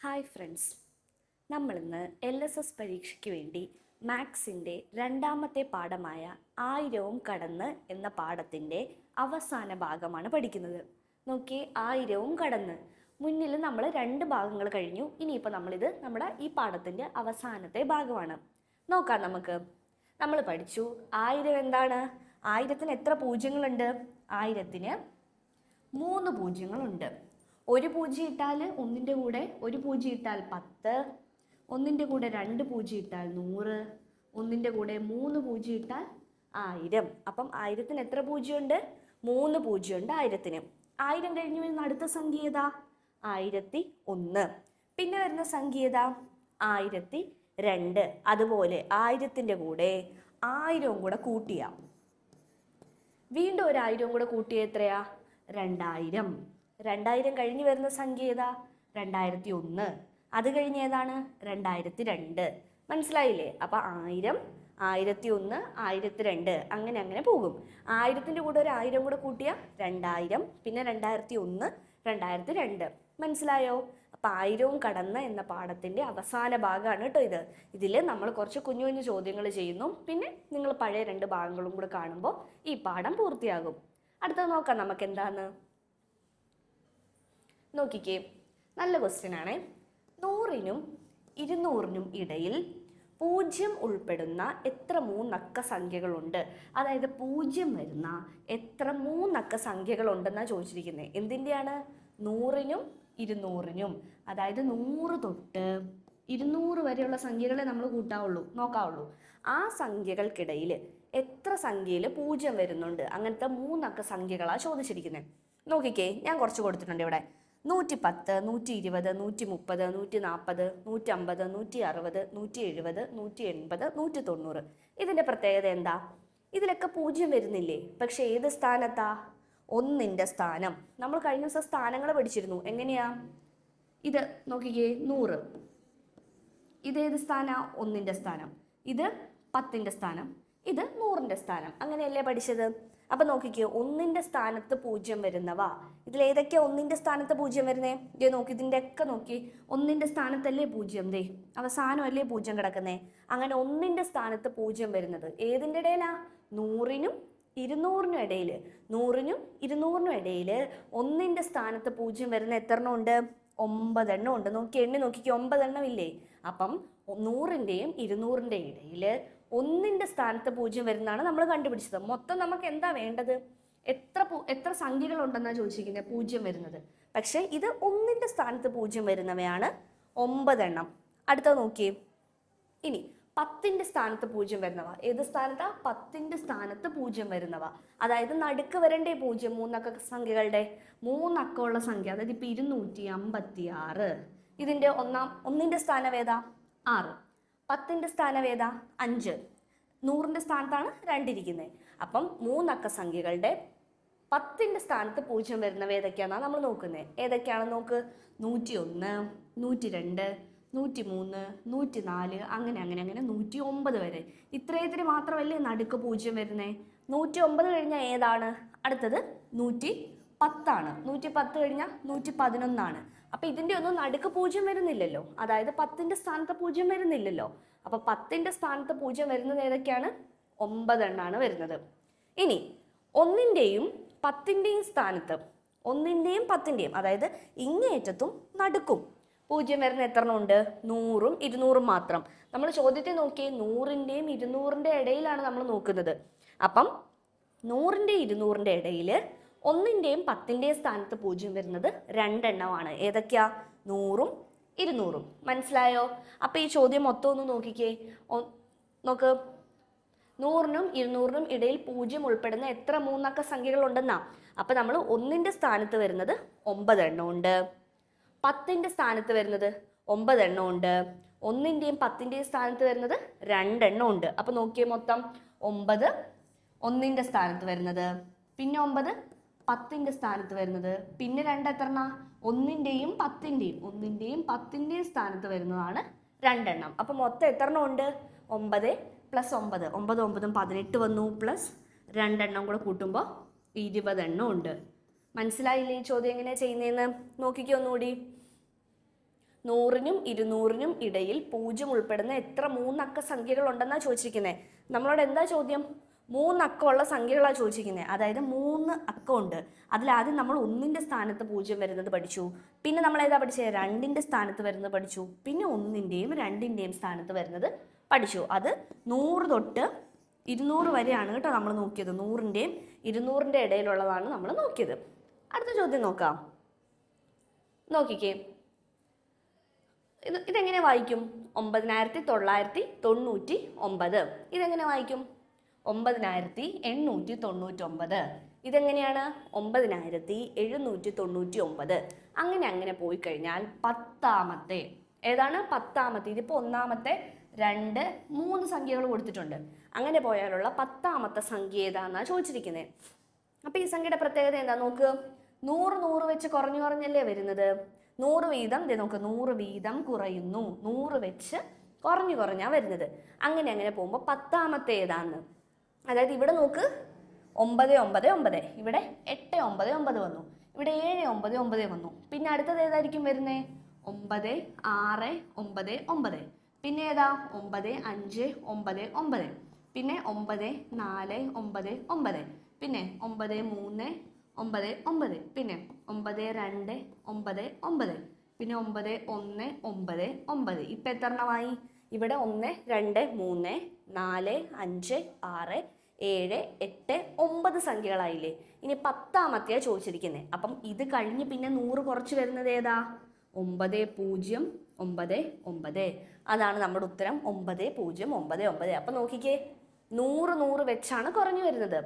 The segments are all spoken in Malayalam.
ഹായ് ഫ്രണ്ട്സ്, നമ്മളിന്ന് LSS പരീക്ഷയ്ക്ക് വേണ്ടി മാത്സിൻ്റെ രണ്ടാമത്തെ പാഠമായ ആയിരവും കടന്ന് എന്ന പാഠത്തിൻ്റെ അവസാന ഭാഗമാണ് പഠിക്കുന്നത്. നോക്കി, ആയിരവും കടന്ന് മുന്നിൽ നമ്മൾ 2 ഭാഗങ്ങൾ കഴിഞ്ഞു. ഇനിയിപ്പോൾ നമ്മളിത് നമ്മുടെ ഈ പാഠത്തിൻ്റെ അവസാനത്തെ ഭാഗമാണ്. നോക്കാം നമുക്ക്. നമ്മൾ പഠിച്ചു 1000 എന്താണ്? 1000ത്തിന് എത്ര പൂജ്യങ്ങളുണ്ട്? 1000ത്തിന് 3 പൂജ്യങ്ങളുണ്ട്. ഒരു പൂജ്യം ഇട്ടാൽ ഒന്നിൻ്റെ കൂടെ ഒരു പൂജ്യം ഇട്ടാൽ 10, ഒന്നിൻ്റെ കൂടെ 2 പൂജ്യം ഇട്ടാൽ 100, ഒന്നിൻ്റെ കൂടെ 3 പൂജ്യം ഇട്ടാൽ 1000. അപ്പം 1000ത്തിന് എത്ര പൂജ്യമുണ്ട്? 3 പൂജ്യമുണ്ട് 1000ത്തിന്. 1000 കഴിഞ്ഞ് വരുന്ന അടുത്ത സംഖ്യ ഏതാ? 1001. പിന്നെ വരുന്ന സംഖ്യ ഏതാ? 1002. അതുപോലെ 1000ത്തിൻ്റെ കൂടെ 1000 കൂടെ കൂട്ടിയ വീണ്ടും ഒരു 1000 കൂടെ കൂട്ടിയ എത്രയാ? 2000. 2000 കഴിഞ്ഞ് വരുന്ന സംഖ്യ ഏതാ? 2001. അത് കഴിഞ്ഞ് ഏതാണ്? 2002. മനസ്സിലായില്ലേ? അപ്പം 1000, 1001, 1002 അങ്ങനെ അങ്ങനെ പോകും. 1000ത്തിൻ്റെ കൂടെ ഒരു 1000 കൂടെ കൂട്ടിയ 2000, പിന്നെ 2001, 2002. മനസ്സിലായോ? അപ്പം 1000വും കടന്ന് എന്ന പാഠത്തിൻ്റെ അവസാന ഭാഗമാണ് കേട്ടോ ഇത്. ഇതിൽ നമ്മൾ കുറച്ച് കുഞ്ഞു കുഞ്ഞു ചോദ്യങ്ങൾ ചെയ്യുന്നു. പിന്നെ നിങ്ങൾ പഴയ 2 ഭാഗങ്ങളും കൂടെ കാണുമ്പോൾ ഈ പാഠം പൂർത്തിയാകും. അടുത്തത് നോക്കാം നമുക്ക് എന്താന്ന്. നോക്കിക്കേ, നല്ല ക്വസ്റ്റ്യൻ ആണേ. 100നും 200നും ഇടയിൽ 0 ഉൾപ്പെടുന്ന എത്ര 3 അക്ക സംഖ്യകളുണ്ട്? അതായത് 0 വരുന്ന എത്ര 3 അക്ക സംഖ്യകളുണ്ടെന്നാണ് ചോദിച്ചിരിക്കുന്നത്. എന്തിൻ്റെയാണ്? 100നും 200നും. അതായത് 100 തൊട്ട് 200 വരെയുള്ള സംഖ്യകളെ നമ്മൾ നോക്കാവുള്ളൂ. ആ സംഖ്യകൾക്കിടയിൽ എത്ര സംഖ്യയിൽ 0 വരുന്നുണ്ട്? അങ്ങനത്തെ 3 അക്ക സംഖ്യകളാണ് ചോദിച്ചിരിക്കുന്നത്. നോക്കിക്കേ, ഞാൻ കുറച്ച് കൊടുത്തിട്ടുണ്ട് ഇവിടെ. 110, 120, 130, 140, 150, 160, 170, 180, 190. ഇതിൻ്റെ പ്രത്യേകത എന്താ? ഇതിലൊക്കെ 0 വരുന്നില്ലേ? പക്ഷെ ഏത് സ്ഥാനത്താ? 1ൻ്റെ സ്ഥാനം. നമ്മൾ കഴിഞ്ഞ ദിവസം സ്ഥാനങ്ങൾ പഠിച്ചിരുന്നു. എങ്ങനെയാ? ഇത് നോക്കിക്കേ, 100. ഇതേത് സ്ഥാനാ? 1ൻ്റെ സ്ഥാനം. ഇത് 10ൻ്റെ സ്ഥാനം. ഇത് 100ൻ്റെ സ്ഥാനം. അങ്ങനെയല്ലേ പഠിച്ചത്? അപ്പം നോക്കിക്കോ, 1ൻ്റെ സ്ഥാനത്ത് 0 വരുന്നവ. ഇതിലേതൊക്കെയാ 1ൻ്റെ സ്ഥാനത്ത് 0 വരുന്നേ? ഇതേ നോക്കി, ഇതിൻ്റെ ഒക്കെ നോക്കി. 1ൻ്റെ സ്ഥാനത്തല്ലേ 0? ദേ അവസാനമല്ലേ 0 കിടക്കുന്നേ? അങ്ങനെ 1ൻ്റെ സ്ഥാനത്ത് 0 വരുന്നത് ഏതിൻ്റെ ഇടയിലാ? 100നും 200നും ഇടയിൽ. 100നും 200നും ഇടയിൽ 1ൻ്റെ സ്ഥാനത്ത് 0 വരുന്ന എത്ര എണ്ണം ഉണ്ട്? 9 എണ്ണം ഉണ്ട്. എണ്ണി നോക്കിക്കോ, 9 എണ്ണം ഇല്ലേ? അപ്പം 100ൻ്റെയും 200ൻ്റെയും ഇടയിൽ 1ൻ്റെ സ്ഥാനത്ത് 0 വരുന്നതാണ് നമ്മൾ കണ്ടുപിടിച്ചത്. മൊത്തം നമുക്ക് എന്താ വേണ്ടത്? എത്ര സംഖ്യകളുണ്ടെന്നാണ് ചോദിച്ചിരിക്കുന്നത് 0 വരുന്നത്. പക്ഷേ ഇത് 1ൻ്റെ സ്ഥാനത്ത് 0 വരുന്നവയാണ് 9 എണ്ണം. അടുത്തത് നോക്കിയേ. ഇനി 10ൻ്റെ സ്ഥാനത്ത് 0 വരുന്നവ ഏത് സ്ഥാനത്താ? 10ൻ്റെ സ്ഥാനത്ത് 0 വരുന്നവ. അതായത് നടുക്ക് വരണ്ടേ 0? 3 അക്ക സംഖ്യകളുടെ 3 അക്കമുള്ള സംഖ്യ. അതായത് ഇപ്പം 256. ഇതിൻ്റെ 1ൻ്റെ സ്ഥാനം ഏതാ? 6. 10ൻ്റെ സ്ഥാനം ഏതാ? 5. 100ൻ്റെ സ്ഥാനത്താണ് 2 ഇരിക്കുന്നത്. അപ്പം 3 അക്ക സംഖ്യകളുടെ 10ൻ്റെ സ്ഥാനത്ത് 0 വരുന്നവ ഏതൊക്കെയാണെന്നാണ് നമ്മൾ നോക്കുന്നത്. ഏതൊക്കെയാണെന്ന് നോക്ക്. 101, 102, 103, 104, അങ്ങനെ 109 വരെ. ഇത്രയത്തിന് മാത്രമല്ലേ നടുക്ക് 0 വരുന്നേ? 109 കഴിഞ്ഞാൽ ഏതാണ്? അടുത്തത് 110 ആണ്. 110 കഴിഞ്ഞാൽ 111 അപ്പം ഇതിൻ്റെ ഒന്നും നടുക്ക് 0 വരുന്നില്ലല്ലോ. അതായത് 10ൻ്റെ സ്ഥാനത്ത് 0 വരുന്നില്ലല്ലോ. അപ്പം 10ൻ്റെ സ്ഥാനത്ത് 0 വരുന്നത് ഏതൊക്കെയാണ്? 9 എണ്ണാണ് വരുന്നത്. ഇനി 1ൻ്റെയും 10ൻ്റെയും സ്ഥാനത്ത് 1ൻ്റെയും 10ൻ്റെയും, അതായത് ഇങ്ങേയറ്റത്തും നടുക്കും 0 വരുന്ന എത്ര എണ്ണം ഉണ്ട്? 100ഉം 200ഉം മാത്രം. നമ്മൾ ചോദ്യത്തെ നോക്കിയേ, 100ൻ്റെയും 200ൻ്റെ ഇടയിലാണ് നമ്മൾ നോക്കുന്നത്. അപ്പം 100ൻ്റെയും 200ൻ്റെ ഇടയിൽ 1ൻ്റെയും 10ൻ്റെയും സ്ഥാനത്ത് 0 വരുന്നത് 2 എണ്ണമാണ്. ഏതൊക്കെയാ? 100ഉം 200ഉം. മനസ്സിലായോ? അപ്പം ഈ ചോദ്യം മൊത്തം ഒന്ന് നോക്കിക്കേ. നോക്ക്, 100നും 200നും ഇടയിൽ 0 ഉൾപ്പെടുന്ന എത്ര 3 അക്ക സംഖ്യകളുണ്ടെന്നാ. അപ്പം നമ്മൾ 1ൻ്റെ സ്ഥാനത്ത് വരുന്നത് 9 എണ്ണം ഉണ്ട്. 10ൻ്റെ സ്ഥാനത്ത് വരുന്നത് 9 എണ്ണം ഉണ്ട്. 1ൻ്റെയും 10ൻ്റെയും സ്ഥാനത്ത് വരുന്നത് 2 എണ്ണം ഉണ്ട്. അപ്പം നോക്കിയേ, മൊത്തം 9 1ൻ്റെ സ്ഥാനത്ത് വരുന്നത്, പിന്നെ 9 10ൻ്റെ സ്ഥാനത്ത് വരുന്നത്, പിന്നെ 2 എത്ര എണ്ണ? 1ൻ്റെയും 10ൻ്റെയും സ്ഥാനത്ത് വരുന്നതാണ് 2 എണ്ണം. അപ്പം മൊത്തം എത്ര എണ്ണം ഉണ്ട്? 9 + 9, 9 9 18 വന്നു, പ്ലസ് 2 എണ്ണം കൂടെ കൂട്ടുമ്പോൾ 20 എണ്ണം ഉണ്ട്. മനസ്സിലായില്ലേ ഈ ചോദ്യം എങ്ങനെയാണ് ചെയ്യുന്നതെന്ന്? നോക്കിക്കോ ഒന്നുകൂടി. 100നും 200നും ഇടയിൽ 0 ഉൾപ്പെടുന്ന എത്ര 3 അക്ക സംഖ്യകൾ ഉണ്ടെന്നാണ് ചോദിച്ചിരിക്കുന്നത്. നമ്മളോട് എന്താ ചോദ്യം? 3 അക്കമുള്ള സംഖ്യകളാണ് ചോദിച്ചിരിക്കുന്നത്. അതായത് 3 അക്കമുണ്ട്. അതിലാദ്യം നമ്മൾ 1ന്റെ സ്ഥാനത്ത് 0 വരുന്നത് പഠിച്ചു. പിന്നെ നമ്മൾ ഏതാ പഠിച്ചത്? 2ന്റെ സ്ഥാനത്ത് വരുന്നത് പഠിച്ചു. പിന്നെ 1ന്റെയും 2ന്റെയും സ്ഥാനത്ത് വരുന്നത് പഠിച്ചു. അത് 100 തൊട്ട് 200 വരെയാണ് കേട്ടോ നമ്മൾ നോക്കിയത്. 100ന്റെയും 200ന്റെ ഇടയിലുള്ളതാണ് നമ്മൾ നോക്കിയത്. അടുത്ത ചോദ്യം നോക്കാം. നോക്കിക്കേ, ഇതെങ്ങനെ വായിക്കും? 9999. ഇതെങ്ങനെ വായിക്കും? 9899. ഇതെങ്ങനെയാണ്? 9799. അങ്ങനെ പോയി കഴിഞ്ഞാൽ 10ാമത്തെ ഏതാണ്? 10ാമത്തെ. ഇതിപ്പോൾ 1ാമത്തെ 2 3 സംഖ്യകൾ കൊടുത്തിട്ടുണ്ട്. അങ്ങനെ പോയാലുള്ള 10ാമത്തെ സംഖ്യ ഏതാണെന്നാണ് ചോദിച്ചിരിക്കുന്നത്. അപ്പോൾ ഈ സംഖ്യയുടെ പ്രത്യേകത എന്താ നോക്ക്. 100 വെച്ച് കുറഞ്ഞല്ലേ വരുന്നത്. 100 വീതം നോക്ക്, 100 വീതം കുറയുന്നു. 100 വെച്ച് കുറഞ്ഞാ വരുന്നത്. അങ്ങനെ പോകുമ്പോൾ 10ാമത്തെ ഏതാന്ന്, അതായത് ഇവിടെ നോക്ക് 999, ഇവിടെ 899 വന്നു, ഇവിടെ 799 വന്നു. പിന്നെ അടുത്തത് ഏതായിരിക്കും വരുന്നത്? 9699. പിന്നെ ഏതാ? 9599. പിന്നെ 9499. പിന്നെ 9399. പിന്നെ 9299. പിന്നെ 9199. ഇപ്പം എത്ര എണ്ണമായി? ഇവിടെ 1 2 3 4 5 6 7 8 9 സംഖ്യകളായില്ലേ. ഇനി 10ാമത്തെയാണ് ചോദിച്ചിരിക്കുന്നത്. അപ്പം ഇത് കഴിഞ്ഞ് പിന്നെ 100 കുറച്ച് വരുന്നത് ഏതാ? 9099. അതാണ് നമ്മുടെ ഉത്തരം, 9099. അപ്പം നോക്കിക്കേ, 100 വെച്ചാണ് കുറഞ്ഞു വരുന്നത്.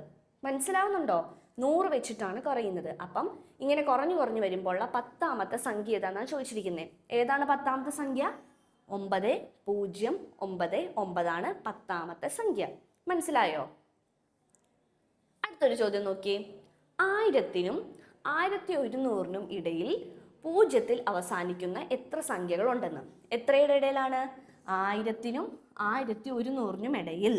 മനസ്സിലാവുന്നുണ്ടോ? 100 വെച്ചിട്ടാണ് കുറയുന്നത്. അപ്പം ഇങ്ങനെ കുറഞ്ഞു വരുമ്പോൾ 10ാമത്തെ സംഖ്യ ഏതാണെന്നാണ് ചോദിച്ചിരിക്കുന്നത്. ഏതാണ് 10ാമത്തെ സംഖ്യ? 9099 ആണ് 10ാമത്തെ സംഖ്യ. മനസ്സിലായോ? അടുത്തൊരു ചോദ്യം നോക്കി. 1000നും 1100നും ഇടയിൽ 0ത്തിൽ അവസാനിക്കുന്ന എത്ര സംഖ്യകൾ ഉണ്ടെന്ന്. എത്രയുടെ ഇടയിലാണ്? 1000നും 1100നും ഇടയിൽ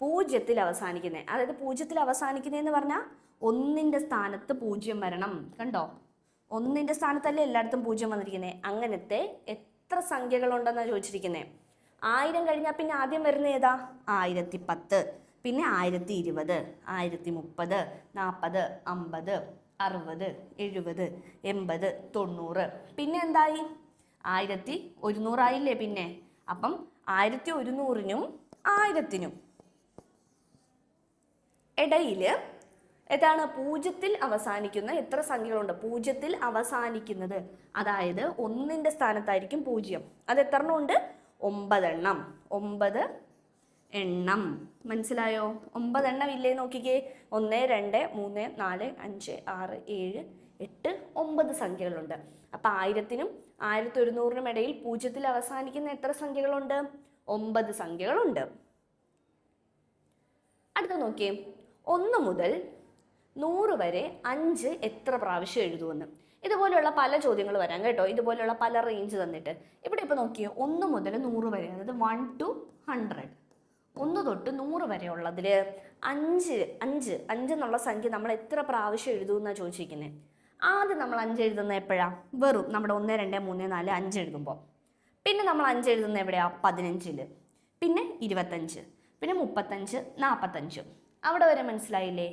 0ത്തിൽ അവസാനിക്കുന്നത്. അതായത് 0ത്തിൽ അവസാനിക്കുന്നതെന്ന് പറഞ്ഞാൽ 1ന്റെ സ്ഥാനത്ത് 0 വരണം. കണ്ടോ? 1ന്റെ സ്ഥാനത്തല്ലേ എല്ലായിടത്തും 0 വന്നിരിക്കുന്നത്. അങ്ങനത്തെ എത്ര സംഖ്യകൾ ഉണ്ടെന്നാണ് ചോദിച്ചിരിക്കുന്നത്. 1000 കഴിഞ്ഞാൽ പിന്നെ ആദ്യം വരുന്ന ഏതാ? 1010. പിന്നെ 1020, 1030, 40, 50, 60, 70, 80, 90. പിന്നെ എന്തായി? 1100 ആയില്ലേ പിന്നെ. അപ്പം 1100നും 1000നും ഇടയിൽ ഏതാണ്? 0ത്തിൽ അവസാനിക്കുന്ന എത്ര സംഖ്യകളുണ്ട്? 0ത്തിൽ അവസാനിക്കുന്നത്, അതായത് 1ന്റെ സ്ഥാനത്തായിരിക്കും 0. അത് എത്ര എണ്ണം ഉണ്ട്? 9 എണ്ണം. 9 എണ്ണം. മനസ്സിലായോ? 9 എണ്ണം ഇല്ലേ നോക്കിക്കേ. 1 2 3 4 5 6 7 8 9 സംഖ്യകളുണ്ട്. അപ്പം 1000നും 1100നും ഇടയിൽ 0ത്തിൽ അവസാനിക്കുന്ന എത്ര സംഖ്യകളുണ്ട്? 9 സംഖ്യകളുണ്ട്. അടുത്ത നോക്കിയേ, 1 മുതൽ 100 വരെ 5 എത്ര പ്രാവശ്യം എഴുതുമെന്ന്. ഇതുപോലെയുള്ള പല ചോദ്യങ്ങൾ വരാം കേട്ടോ. ഇതുപോലെയുള്ള പല റേഞ്ച് തന്നിട്ട് ഇവിടെ ഇപ്പോൾ നോക്കിയേ, 1 മുതൽ 100 വരെ, അതായത് 1 to 100, 1 തൊട്ട് 100 വരെ ഉള്ളതിൽ 5 എന്നുള്ള സംഖ്യ നമ്മൾ എത്ര പ്രാവശ്യം എഴുതുമെന്നാണ് ചോദിച്ചിരിക്കുന്നത്. ആദ്യം നമ്മൾ 5 എഴുതുന്നത് എപ്പോഴാണ്? വെറും നമ്മുടെ 1 2 3 4 5 എഴുതുമ്പോൾ. പിന്നെ നമ്മൾ 5 എഴുതുന്നത് എവിടെയാണ്? 15ൽ. പിന്നെ 25, പിന്നെ 35, 45. അവിടെ വരെ മനസ്സിലായില്ലേ?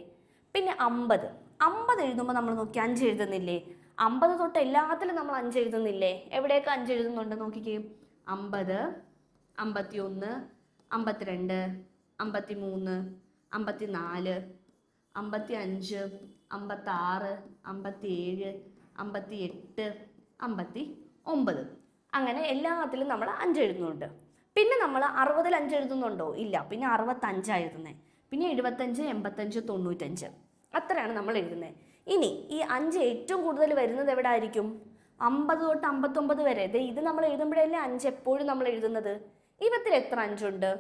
പിന്നെ 50 എഴുതുമ്പോൾ നമ്മൾ നോക്കി 5 എഴുതുന്നില്ലേ? 50 തൊട്ട് എല്ലാത്തിലും നമ്മൾ 5 എഴുതുന്നില്ലേ? എവിടെയൊക്കെ 5 എഴുതുന്നുണ്ട് നോക്കിക്കേ. 50, 51, 52, 53, 54, 55, 56, 57, 58, 59. അങ്ങനെ എല്ലാത്തിലും നമ്മൾ 5 എഴുതുന്നുണ്ട്. പിന്നെ നമ്മൾ 60ൽ 5 എഴുതുന്നുണ്ടോ? ഇല്ല. പിന്നെ 65 എഴുതുന്നത്. പിന്നെ 75, 85, 95. അത്രയാണ് നമ്മൾ എഴുതുന്നത്. ഇനി ഈ 5 ഏറ്റവും കൂടുതൽ വരുന്നത് എവിടെ ആയിരിക്കും? 50 തൊട്ട് 59 വരെ. ഇത് നമ്മൾ എഴുതുമ്പോഴല്ലേ 5 എപ്പോഴും നമ്മൾ എഴുതുന്നത്. ഇവത്തിൽ എത്ര 5 ഉണ്ട്?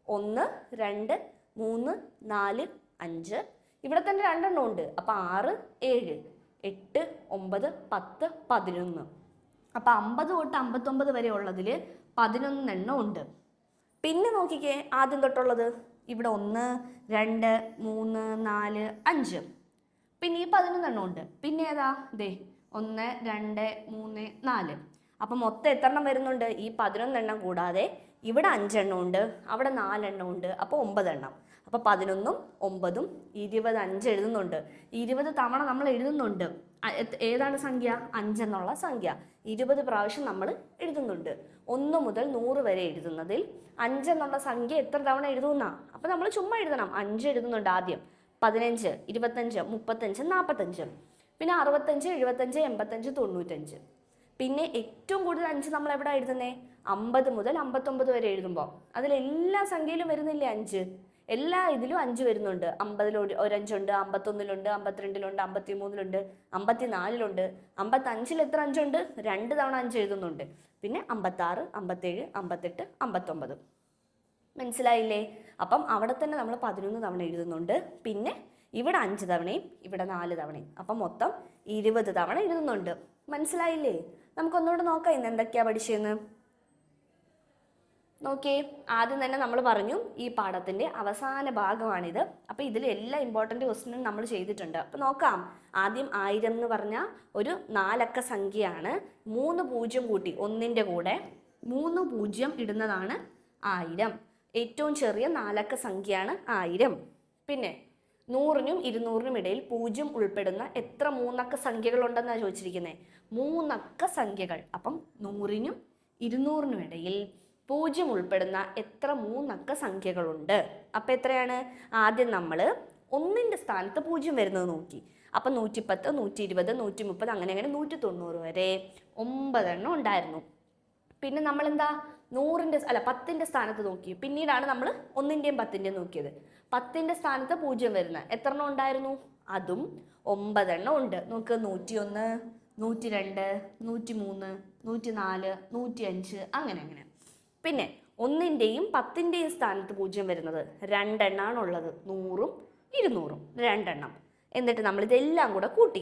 1 2 3 4 5. ഇവിടെ തന്നെ 2 എണ്ണം ഉണ്ട്. അപ്പം 6 7 8 9 10 11. അപ്പം 50 തൊട്ട് 59 വരെ ഉള്ളതിൽ 11 എണ്ണം ഉണ്ട്. പിന്നെ നോക്കിക്കേ, ആദ്യം തൊട്ടുള്ളത് ഇവിടെ 1 2 3 4 5. പിന്നെ ഈ 11 എണ്ണം ഉണ്ട്. പിന്നെ ഏതാ? 1 2 3 4. അപ്പം മൊത്തം എത്ര എണ്ണം വരുന്നുണ്ട്? ഈ 11 എണ്ണം കൂടാതെ ഇവിടെ 5 എണ്ണം ഉണ്ട്, അവിടെ 4 എണ്ണം ഉണ്ട്, അപ്പോൾ 9 എണ്ണം. അപ്പോൾ 11ഉം 9ഉം 25 എഴുതുന്നുണ്ട്. 20 തവണ നമ്മൾ എഴുതുന്നുണ്ട്. ഏതാണ് സംഖ്യ? 5 എന്നുള്ള സംഖ്യ 20 പ്രാവശ്യം നമ്മൾ എഴുതുന്നുണ്ട്. 1 മുതൽ 100 വരെ എഴുതുന്നതിൽ 5 എന്നുള്ള സംഖ്യ എത്ര തവണ എഴുതുന്ന? അപ്പോൾ നമ്മൾ ചുമ്മാ എഴുതണം. 5 എഴുതുന്നുണ്ട് ആദ്യം. 15, 25, 35, 45, പിന്നെ 65, 75, 85, 95. പിന്നെ ഏറ്റവും കൂടുതൽ 5 നമ്മൾ എവിടെ എഴുതുന്നേ? 50 മുതൽ 59 വരെ എഴുതുമ്പോൾ അതിലെല്ലാ സംഖ്യയിലും വരുന്നില്ലേ 5? എല്ലാ ഇതിലും 5 വരുന്നുണ്ട്. 50-ൽ ഒരു 5 ഉണ്ട്, 51-ലുണ്ട്, 52-ലുണ്ട്, 53-ലുണ്ട്, 54-ലുണ്ട്. 55-ൽ എത്ര 5 ഉണ്ട്? 2 തവണ 5 എഴുതുന്നുണ്ട്. പിന്നെ 56, 57, 58, 59. മനസ്സിലായില്ലേ? അപ്പം അവിടെ തന്നെ നമ്മൾ 11 തവണ എഴുതുന്നുണ്ട്. പിന്നെ ഇവിടെ 5 തവണയും ഇവിടെ 4 തവണയും. അപ്പം മൊത്തം 20 തവണ എഴുതുന്നുണ്ട്. മനസ്സിലായില്ലേ? നമുക്കൊന്നുകൂടെ നോക്കാം ഇന്ന് എന്തൊക്കെയാ പഠിച്ചതെന്ന്. നോക്കിയേ, ആദ്യം തന്നെ നമ്മൾ പറഞ്ഞു ഈ പാഠത്തിൻ്റെ അവസാന ഭാഗമാണിത്. അപ്പോൾ ഇതിൽ എല്ലാ ഇമ്പോർട്ടൻ്റ് ക്വസ്റ്റ്യനും നമ്മൾ ചെയ്തിട്ടുണ്ട്. അപ്പോൾ നോക്കാം. ആദ്യം 1000 എന്ന് പറഞ്ഞാൽ ഒരു 4 അക്ക സംഖ്യയാണ്. 3 0 കൂട്ടി 1ൻ്റെ കൂടെ 3 0 ഇടുന്നതാണ് 1000. ഏറ്റവും ചെറിയ 4 അക്ക സംഖ്യയാണ് 1000. പിന്നെ 100-നും 200-നും ഇടയിൽ 0 ഉൾപ്പെടുന്ന എത്ര 3 അക്ക സംഖ്യകളുണ്ടെന്നാണ് ചോദിച്ചിരിക്കുന്നത്? 3 അക്ക സംഖ്യകൾ. അപ്പം 100-നും 200-നും ഇടയിൽ 0 ഉൾപ്പെടുന്ന എത്ര 3 അക്ക സംഖ്യകളുണ്ട്? അപ്പം എത്രയാണ്? ആദ്യം നമ്മൾ 1ൻ്റെ സ്ഥാനത്ത് 0 വരുന്നത് നോക്കി. അപ്പം 110, 120, 130 അങ്ങനെ 190 വരെ 9 എണ്ണം ഉണ്ടായിരുന്നു. പിന്നെ നമ്മൾ എന്താ 10ൻ്റെ സ്ഥാനത്ത് നോക്കി. പിന്നീടാണ് നമ്മൾ 1ൻ്റെയും 10ൻ്റെയും നോക്കിയത്. 10ൻ്റെ സ്ഥാനത്ത് 0 വരുന്ന എത്ര എണ്ണം ഉണ്ടായിരുന്നു? അതും 9 എണ്ണം ഉണ്ട്. നോക്ക്, 101, 102, 103, 104, 105 അങ്ങനെ. പിന്നെ 1ൻ്റെയും 10ൻ്റെയും സ്ഥാനത്ത് 0 വരുന്നത് 2 എണ്ണമാണ് ഉള്ളത്. 100ഉം 200ഉം 2 എണ്ണം. എന്നിട്ട് നമ്മൾ ഇതെല്ലാം കൂടെ കൂട്ടി.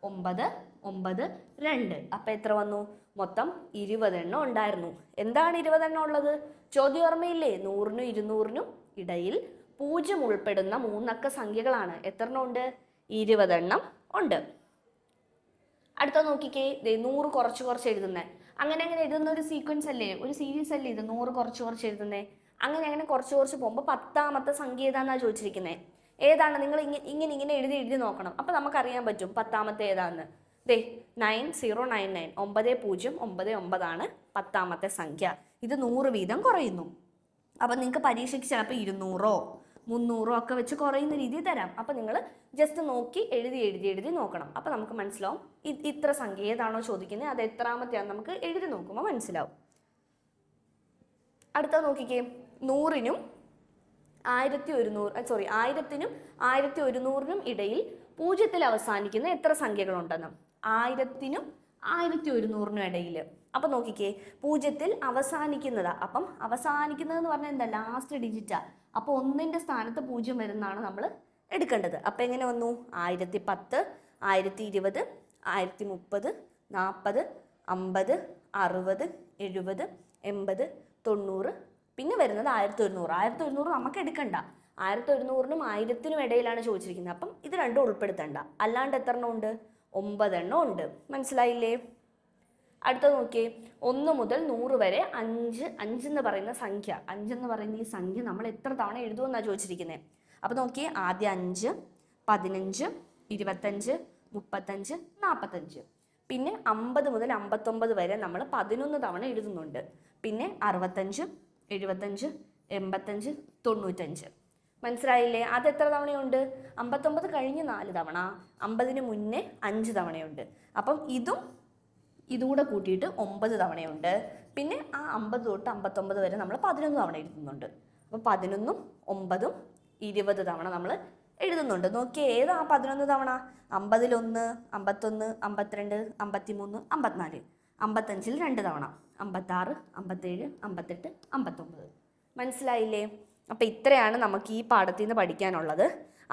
9, 9, 2. അപ്പം എത്ര വന്നു? മൊത്തം 20 എണ്ണം ഉണ്ടായിരുന്നു. എന്താണ് 20 എണ്ണം ഉള്ളത്? ചോദ്യം ഓർമ്മയില്ലേ? 100-നും 200-നും ഇടയിൽ 0 ഉൾപ്പെടുന്ന 3 അക്ക സംഖ്യകളാണ്. എത്ര എണ്ണം ഉണ്ട്? 20 എണ്ണം ഉണ്ട്. അടുത്ത നോക്കിക്കേ, 100 കുറച്ച് എഴുതുന്നത്. അങ്ങനെ എഴുതുന്ന ഒരു സീക്വൻസ് അല്ലേ, ഒരു സീരീസ് അല്ലേ ഇത്? 100 കുറച്ച് എഴുതുന്നത്. അങ്ങനെ കുറച്ച് പോകുമ്പോൾ 10ാമത്തെ സംഖ്യ ഏതാണെന്നാണ് ചോദിച്ചിരിക്കുന്നത്. ഏതാണ്? നിങ്ങൾ ഇങ്ങനെ എഴുതി നോക്കണം. അപ്പം നമുക്കറിയാൻ പറ്റും 10ാമത്തെ ഏതാണെന്ന്. 9099 9099 10ാമത്തെ സംഖ്യ. ഇത് 100 വീതം കുറയുന്നു. അപ്പം നിങ്ങൾക്ക് പരീക്ഷയ്ക്ക് ചിലപ്പോൾ 200-ഓ 300-ഓ ഒക്കെ വെച്ച് കുറയുന്ന രീതിയിൽ തരാം. അപ്പം നിങ്ങൾ ജസ്റ്റ് നോക്കി എഴുതി നോക്കണം. അപ്പം നമുക്ക് മനസ്സിലാവും ഇത്ര സംഖ്യ ഏതാണോ ചോദിക്കുന്നത് അത് എത്രാമത്തെയാണ് നമുക്ക് എഴുതി നോക്കുമ്പോൾ മനസ്സിലാവും. അടുത്ത നോക്കിക്കേ, 100-നും 1100-നും ഇടയിൽ 0-ൽ അവസാനിക്കുന്ന എത്ര സംഖ്യകളുണ്ടെന്ന്? 1000-നും 1100-നും ഇടയിൽ. അപ്പം നോക്കിക്കേ, 0-ൽ അവസാനിക്കുന്നതാ. അപ്പം അവസാനിക്കുന്നതെന്ന് പറഞ്ഞാൽ എന്താ? ലാസ്റ്റ് ഡിജിറ്റാ. അപ്പോൾ 1ൻ്റെ സ്ഥാനത്ത് 0 വരുന്നതാണ് നമ്മൾ എടുക്കേണ്ടത്. അപ്പം എങ്ങനെ വന്നു? 1010, 1020, 1030, 40, 50, 60, 70, 80, 90. പിന്നെ വരുന്നത് 1100. 1100 നമുക്ക് എടുക്കണ്ട. 1100-നും 1000-നും ഇടയിലാണ് ചോദിച്ചിരിക്കുന്നത്. അപ്പം ഇത് രണ്ടും ഉൾപ്പെടുത്തണ്ട. അല്ലാണ്ട് എത്ര എണ്ണം ഉണ്ട്? 9 എണ്ണം ഉണ്ട്. മനസ്സിലായില്ലേ? അടുത്ത നോക്കിയേ, 1 മുതൽ 100 വരെ 5 എന്ന് പറയുന്ന സംഖ്യ. 5 എന്ന് പറയുന്ന ഈ സംഖ്യ നമ്മൾ എത്ര തവണ എഴുതുമെന്നാണ് ചോദിച്ചിരിക്കുന്നത്. അപ്പോൾ നോക്കിയേ, ആദ്യം 5, 15, 25, 35, 45. പിന്നെ 50 മുതൽ 59 വരെ നമ്മൾ 11 തവണ എഴുതുന്നുണ്ട്. പിന്നെ 65, 75, 85, 95. മനസ്സിലായില്ലേ? അത് എത്ര തവണയുണ്ട്? 59 കഴിഞ്ഞ് 4 തവണ, 50-ന് മുന്നേ 5 തവണയുണ്ട്. അപ്പം ഇതുകൂടെ കൂട്ടിയിട്ട് 9 തവണയുണ്ട്. പിന്നെ ആ 50 തൊട്ട് 59 വരെ നമ്മൾ 11 തവണ എഴുതുന്നുണ്ട്. അപ്പോൾ 11ഉം 9ഉം 20 തവണ നമ്മൾ എഴുതുന്നുണ്ട്. നോക്കിയേ, ഏതാ 11 തവണ? 50-ൽ 1, 51, 52, 53, 54. 55-ൽ 2 തവണ, 56, 57, 58, 59. മനസ്സിലായില്ലേ? അപ്പോൾ ഇത്രയാണ് നമുക്ക് ഈ പാഠത്തിൽ നിന്ന് പഠിക്കാനുള്ളത്.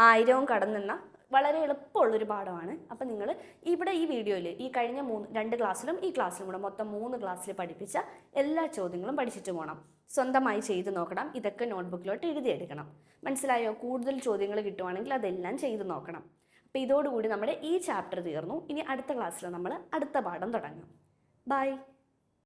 1000 കടന്നെന്ന വളരെ എളുപ്പമുള്ളൊരു പാഠമാണ്. അപ്പം നിങ്ങൾ ഇവിടെ ഈ വീഡിയോയിൽ ഈ കഴിഞ്ഞ 2 ക്ലാസ്സിലും ഈ ക്ലാസ്സിലും കൂടെ മൊത്തം 3 ക്ലാസ്സിൽ പഠിപ്പിച്ച എല്ലാ ചോദ്യങ്ങളും പഠിച്ചിട്ട് പോകണം. സ്വന്തമായി ചെയ്ത് നോക്കണം. ഇതൊക്കെ നോട്ട്ബുക്കിലോട്ട് എഴുതിയെടുക്കണം. മനസ്സിലായോ? കൂടുതൽ ചോദ്യങ്ങൾ കിട്ടുവാണെങ്കിൽ അതെല്ലാം ചെയ്ത് നോക്കണം. അപ്പോൾ ഇതോടുകൂടി നമ്മുടെ ഈ ചാപ്റ്റർ തീർന്നു. ഇനി അടുത്ത ക്ലാസ്സിൽ നമ്മൾ അടുത്ത പാഠം തുടങ്ങാം. ബൈ.